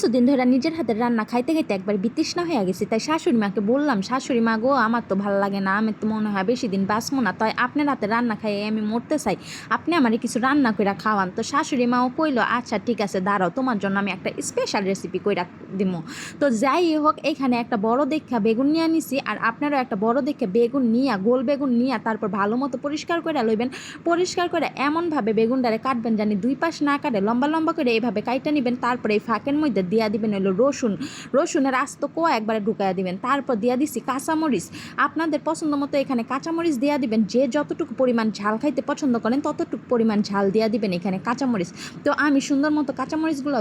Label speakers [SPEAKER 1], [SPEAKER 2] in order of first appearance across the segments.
[SPEAKER 1] কিছুদিন ধরে নিজের হাতের রান্না খাইতে খাইতে একবার বিতৃষ্ণা হয়ে গেছে। তাই শাশুড়ি মাকে বললাম, শাশুড়ি মা গো, আমার তো ভালো লাগে না, আমি তো মনে হয় বেশি দিন বাঁচবো না, তাই আপনার হাতে রান্না খাইয়ে আমি মরতে চাই, আপনি আমারে কিছু রান্না কইরা খাওয়ান। তো শাশুড়ি মাও কইলো, আচ্ছা ঠিক আছে, দাঁড়াও, তোমার জন্য আমি একটা স্পেশাল রেসিপি কইরা দিব। তো যাই হোক, এখানে একটা বড় দেখা বেগুন নিয়ে নিছি, আর আপনারাও একটা বড় দেখে বেগুন নিয়া, গোল বেগুন নিয়া তারপর ভালো মতো পরিষ্কার করে লইবেন। পরিষ্কার করে এমনভাবে বেগুনটারে কাটবেন জানি দুই পাশ না কাটে, লম্বা লম্বা করে এইভাবে কাইটা নেবেন। তারপরে এই ফাঁকের মধ্যে দিয়া দিবেন হলো রসুনের আস্ত কোয়া একবারে ঢুকাইয়া দিবেন। তারপর দিয়া দিছি কাঁচামরিচ, আপনাদের পছন্দ মতো এখানে কাঁচামরিচ দিয়া দিবেন, যে যতটুকু পরিমাণ ঝাল খাইতে পছন্দ করেন ততটুকু পরিমাণ ঝাল দিয়া দিবেন এখানে কাঁচামরিচ। তো আমি সুন্দর মতো কাঁচামরিচগুলো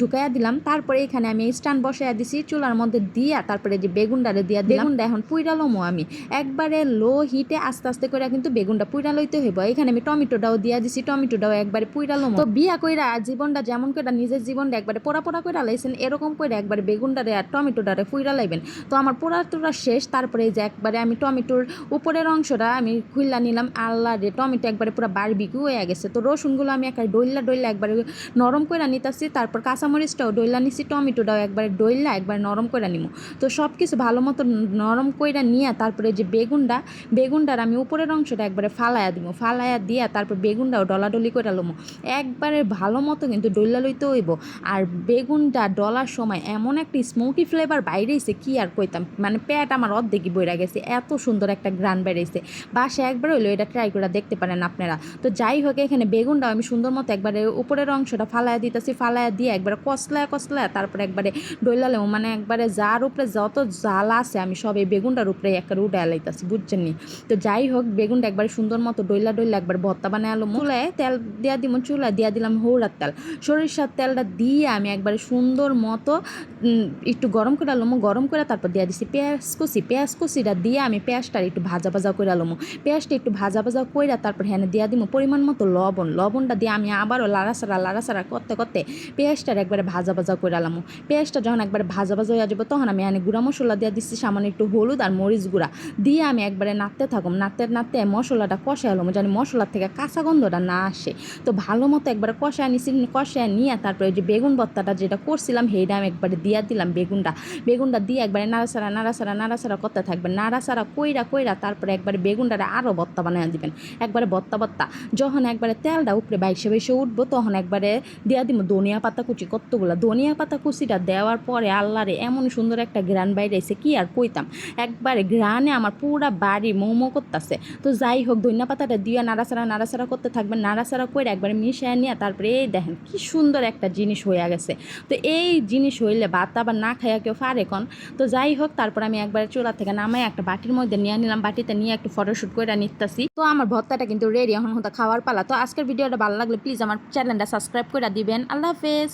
[SPEAKER 1] ঢুকাইয়া দিলাম। তারপরে এখানে আমি স্ট্যান্ড বসাইয়া দিছি চুলার মধ্যে দিয়া, তারপরে যে বেগুনটারে দিয়া দিলাম। বেগুনটা এখন পুইরালমো আমি একবারে লো হিটে আস্তে আস্তে করে, কিন্তু বেগুনটা পুইরা লইতে হইব। এখানে আমি টমেটোটাও দিয়া দিছি, টমেটোটাও একবারে পুইরালমো। তো বিয়া কইরা জীবনটা যেমন করে নিজের জীবনটা একবারে পোড়া পোড়া করে লাইছেন, এরকম করে একবারে বেগুনটারে আর টমেটোটারে ফুইরা লাইবেন। তো আমার পোড়া টোড়া শেষ। তারপরে এই যে একবারে আমি টমেটোর উপরের অংশটা আমি খুইলা নিলাম। আল্লাহ রে, টমেটো একবারে পুরো বারবিকিউ হয়ে গেছে। তো রসুনগুলো আমি একবারে ডইলা একবারে নরম করে নিতেছি। তারপর কাঁচামরিচটাও ডইলা নিছি, টমেটোটাও একবারে ডইলা একবারে নরম করে নিব। তো সব কিছু ভালো মতো নরম করে নিয়ে তারপরে যে বেগুনটার আমি উপরের অংশটা একবারে ফালাইয়া দিব, ফালাইয়া দিয়া তারপর বেগুনটাও ডলাডলি করে লমো। একবারে ভালো মতো কিন্তু ডইলা লইতে হইব। আর বেগুনটা ডলার সময় এমন একটা স্মোকি ফ্লেভার বাইরেছে, কি আর কইতাম, মানে পেট আমার অর্ধেকই বইরা গেছে, এত সুন্দর একটা গ্রান বেরিয়েছে। বাসে একবার হইলো এটা ট্রাই করে দেখতে পারেন আপনারা। তো যাই হোক, এখানে বেগুনটাও আমি সুন্দর মতো একবারে উপরের অংশটা ফালাইয়া দিতেছি, ফালাইয়া দিয়ে একবারে কষলায় তারপরে একবারে ডইলালেও, মানে একবারে যার উপরে যত জাল আছে আমি সব এই বেগুনটার উপরে একবারে উঠে লাইতাছি, বুঝছেন নি। তো যাই হোক, বেগুনটা একবারে সুন্দর মতো ডইলা একবার ভর্তা বানায় আলো। চুলায় তেল দিয়া দিব, চুলায় দিয়া দিলাম হৌরার তেল, সরিষার তেলটা দিয়ে আমি একবারে সুন্দর মতো একটু গরম করে আলমো। গরম করে তারপর দিয়া দিছি পেঁয়াজ কুচিটা দিয়ে আমি পেঁয়াজটার একটু ভাজা করে আলমো। পেঁয়াজটা একটু ভাজা কইরা তারপর হ্যাঁ দিয়া দিব পরিমাণ মতো লবণটা দিয়ে আমি আবারও লাড়াচাড়া করতে পেঁয়াজটার একবারে ভাজা করে আলামো। পেঁয়াজটা যখন একবারে ভাজা হয়ে যাবে, তখন আমি এখানে গুঁড়া মশলা দিয়ে দিচ্ছি, সামান্য একটু হলুদ আর মরিচ গুঁড়া দিয়ে আমি একবারে নাড়তে মশলাটা কষায় আলমো, জানি মশলার থেকে কাঁচা গন্ধটা না আসে। তো ভালো মতো একবারে কষায় নিয়ে তারপরে যে বেগুন ভর্তাটা যেটা করছিলাম সেইটা আমি একবারে দিয়া দিলাম। বেগুনটা দিয়ে একবারে নাড়াচাড়া করতে থাকবেন, নাড়াচাড়া কইরা তারপরে একবারে বেগুনটারে আরও ভর্তা বানিয়ে দিবেন, একবারে ভর্তা। যখন একবারে তেলটা উপরে বাইসে উঠবো, তখন একবারে দিয়া দিব ধনিয়া পাতা কুচি, কতগুলো ধনিয়া পাতা কুচিটা দেওয়ার পরে আল্লাহরে এমন সুন্দর একটা গ্রান বাইরেছে, কি আর কইতাম, একবারে গ্রানে আমার পুরা বাড়ি মৌমো করতেছে। তো যাই হোক, ধনিয়া পাতাটা দিয়ে নাড়াচাড়া করতে থাকবেন, নাড়াচাড়া করে একবারে মিশিয়ে নিয়ে তারপরে এই দেখেন কি সুন্দর একটা জিনিস হয়ে গেছে। তো এই জিনিস হইলে ভাত আবার না খাইয়া কেউ পারে কোন। তো যাই হোক, তারপর আমি একবারে চুলা থেকে নামাই একটা বাটির মধ্যে নিয়ে নিলাম, বাটিতে নিয়ে একটু ফটোশুট করে নিতেছি। তো আমার ভর্তাটা কিন্তু রেডি, এখন খাওয়ার পালা। তো আজকের ভিডিওটা ভালো লাগলে প্লিজ আমার চ্যানেলটা সাবস্ক্রাইব করে দিবেন। আল্লাহ হাফেজ।